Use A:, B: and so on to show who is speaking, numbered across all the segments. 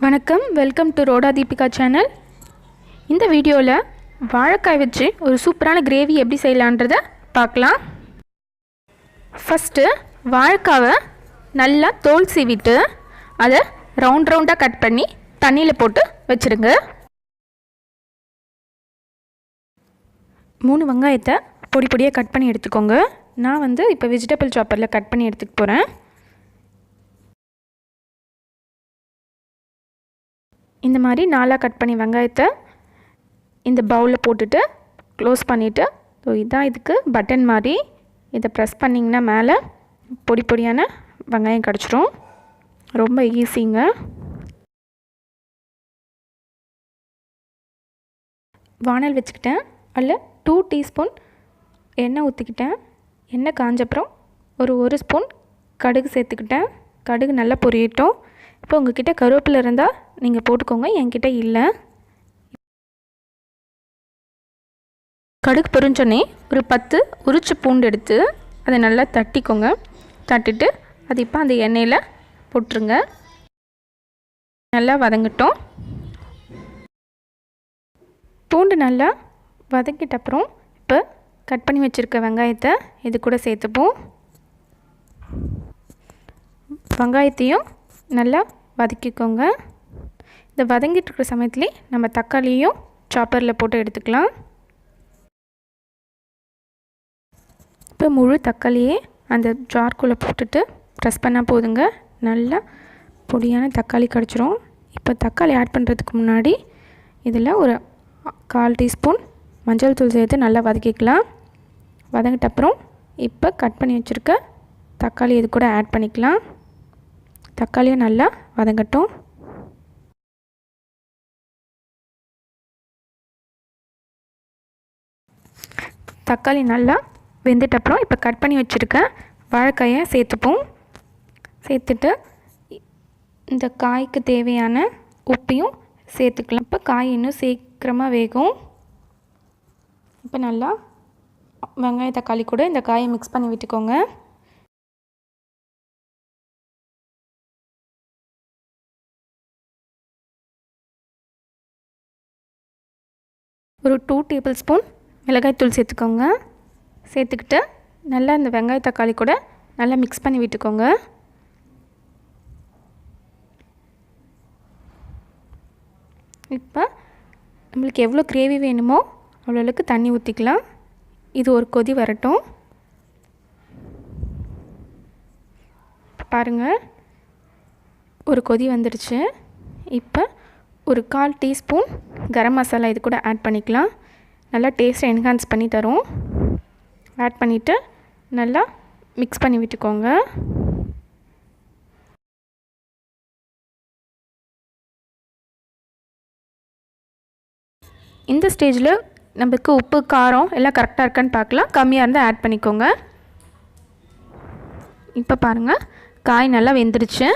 A: வணக்கம், welcome to ரோடா Deepika channel. இந்த வீடியோவில் வாழைக்காய் வச்சு ஒரு சூப்பரான கிரேவி எப்படி செய்யலான்றதை பார்க்கலாம். ஃபஸ்ட்டு வாழைக்காவை நல்லா தோல் சீவிட்டு அதை ரவுண்டாக கட் பண்ணி தண்ணியில் போட்டு வச்சுருங்க. 3 வெங்காயத்தை பொடி பொடியாக கட் பண்ணி எடுத்துக்கோங்க. நான் இப்போ வெஜிடபிள் சாப்பரில் கட் பண்ணி எடுத்துக்க போகிறேன். இந்த மாதிரி 4 கட் பண்ணி வெங்காயத்தை இந்த பவுலில் போட்டுட்டு க்ளோஸ் பண்ணிவிட்டு, இதான் இதுக்கு பட்டன் மாதிரி, இதை ப்ரெஸ் பண்ணிங்கன்னா மேலே பொடி பொடியான வெங்காயம் கிடச்சிரும். ரொம்ப ஈஸிங்க. வானல் வச்சுக்கிட்டேன். அதில் 2 டீஸ்பூன் எண்ணெய் ஊற்றிக்கிட்டேன். எண்ணெய் காஞ்சப்புறம் ஒரு ஸ்பூன் கடுகு சேர்த்துக்கிட்டேன். கடுகு நல்லா பொரியட்டும். இப்போ உங்கள்கிட்ட கருவேப்பிலை இருந்தால் நீங்கள் போட்டுக்கோங்க, என்கிட்ட இல்லை. கடுகு பொரிஞ்சோடனே ஒரு 10 உரிச்ச பூண்டு எடுத்து அதை நல்லா தட்டிக்கோங்க. தட்டிட்டு அது இப்போ அந்த எண்ணெயில் போட்டுருங்க. நல்லா வதங்கட்டும். பூண்டு நல்லா வதங்கிட்ட அப்புறம் இப்போ கட் பண்ணி வச்சுருக்க வெங்காயத்தை இது கூட சேர்த்துப்போம். வெங்காயத்தையும் நல்லா வதக்கிக்கோங்க. இந்த வதங்கிட்டு இருக்கிற சமயத்துலேயே நம்ம தக்காளியும் சாப்பரில் போட்டு எடுத்துக்கலாம். இப்போ முழு தக்காளியே அந்த ஜார்க்குள்ளே போட்டுட்டு ப்ரெஸ் பண்ணால் போதுங்க, நல்லா பொடியான தக்காளி கிடச்சிரும். இப்போ தக்காளி ஆட் பண்ணுறதுக்கு முன்னாடி இதில் ஒரு 1/4 டீஸ்பூன் மஞ்சள் தூள் சேர்த்து நல்லா வதக்கிக்கலாம். வதங்கிட்ட அப்புறம் இப்போ கட் பண்ணி வச்சுருக்க தக்காளி இது கூட ஆட் பண்ணிக்கலாம். தக்காளியும் நல்லா வதங்கட்டும். தக்காளி நல்லா வெந்துட்ட அப்புறம் இப்போ கட் பண்ணி வச்சுருக்க வாழைக்காயை சேர்த்துப்போம். சேர்த்துட்டு இந்த காய்க்கு தேவையான உப்பையும் சேர்த்துக்கலாம். இப்போ காய் இன்னும் சீக்கிரமாக வேகும். இப்போ நல்லா வெங்காய தக்காளி கூட இந்த காயை மிக்ஸ் பண்ணி விட்டுக்கோங்க. ஒரு 2 டேபிள் ஸ்பூன் மிளகாய்த்தூள் சேர்த்துக்கோங்க. சேர்த்துக்கிட்டு நல்லா இந்த வெங்காய தக்காளி கூட நல்லா மிக்ஸ் பண்ணி விட்டுக்கோங்க. இப்போ நம்மளுக்கு எவ்வளோ கிரேவி வேணுமோ அவ்வளோக்கு தண்ணி ஊற்றிக்கலாம். இது ஒரு கொதி வரட்டும். பாருங்கள், ஒரு கொதி வந்துடுச்சு. இப்போ ஒரு 1/4 டீஸ்பூன் கரம் மசாலா இது கூட ஆட் பண்ணிக்கலாம். நல்லா டேஸ்ட்டை என்ஹான்ஸ் பண்ணி தரும். ஆட் பண்ணிவிட்டு நல்லா மிக்ஸ் பண்ணி விட்டுக்கோங்க. இந்த ஸ்டேஜில் நமக்கு உப்பு காரம் எல்லாம் கரெக்டாக இருக்கான்னு பார்க்கலாம். கம்மியாக இருந்தால் ஆட் பண்ணிக்கோங்க. இப்போ பாருங்கள், காய் நல்லா வெந்துடுச்சு.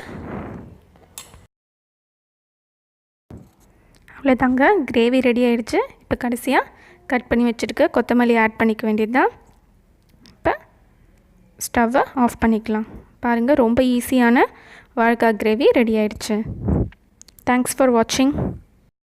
A: அவ்வளோதாங்க, கிரேவி ரெடி ஆகிடுச்சு. இப்போ கடைசியாக கட் பண்ணி வச்சுருக்க கொத்தமல்லி ஆட் பண்ணிக்க வேண்டியது தான். இப்போ ஸ்டவ்வை ஆஃப் பண்ணிக்கலாம். பாருங்கள், ரொம்ப ஈஸியான வாழைக்காய் கிரேவி ரெடி ஆகிடுச்சு. தேங்க்ஸ் ஃபார் வாட்சிங்.